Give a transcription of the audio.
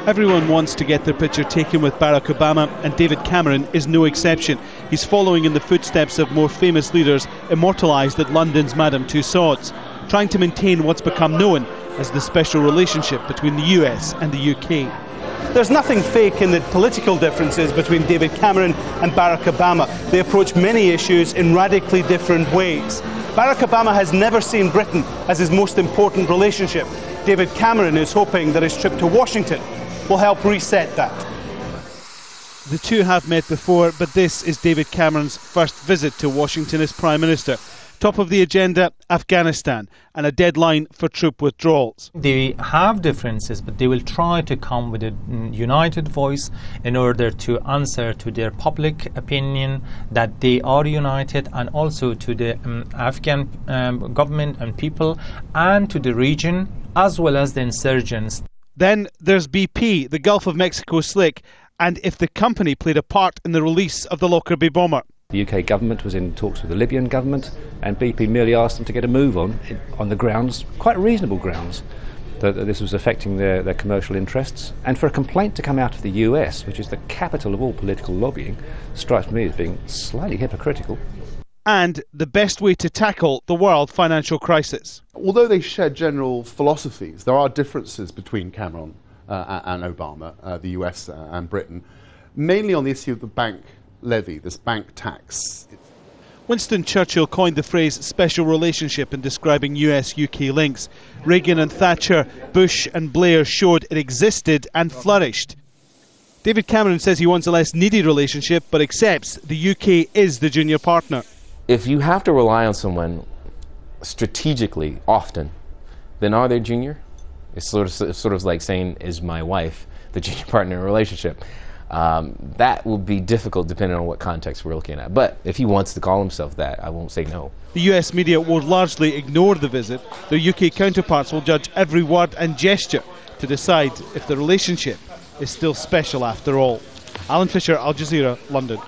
Everyone wants to get their picture taken with Barack Obama, and David Cameron is no exception. He's following in the footsteps of more famous leaders immortalised at London's Madame Tussauds, trying to maintain what's become known as the special relationship between the US and the UK. There's nothing fake in the political differences between David Cameron and Barack Obama. They approach many issues in radically different ways. Barack Obama has never seen Britain as his most important relationship. David Cameron is hoping that his trip to Washington will help reset that. The two have met before, but this is David Cameron's first visit to Washington as Prime Minister. Top of the agenda, Afghanistan, and a deadline for troop withdrawals. They have differences, but they will try to come with a united voice in order to answer to their public opinion that they are united, and also to the Afghan government and people, and to the region, as well as the insurgents. Then there's BP, the Gulf of Mexico slick, and if the company played a part in the release of the Lockerbie bomber. The UK government was in talks with the Libyan government, and BP merely asked them to get a move on the grounds, quite reasonable grounds, that this was affecting their commercial interests. And for a complaint to come out of the US, which is the capital of all political lobbying, strikes me as being slightly hypocritical. And the best way to tackle the world financial crisis. Although they share general philosophies, there are differences between Cameron and Obama, the US and Britain, mainly on the issue of the bank levy, this bank tax. Winston Churchill coined the phrase special relationship in describing US-UK links. Reagan and Thatcher, Bush and Blair showed it existed and flourished. David Cameron says he wants a less needy relationship, but accepts the UK is the junior partner. If you have to rely on someone strategically often, then are they junior? It's sort of like saying, is my wife the junior partner in a relationship? That will be difficult depending on what context we're looking at. But if he wants to call himself that, I won't say no. The US media will largely ignore the visit. Their UK counterparts will judge every word and gesture to decide if the relationship is still special after all. Alan Fisher, Al Jazeera, London.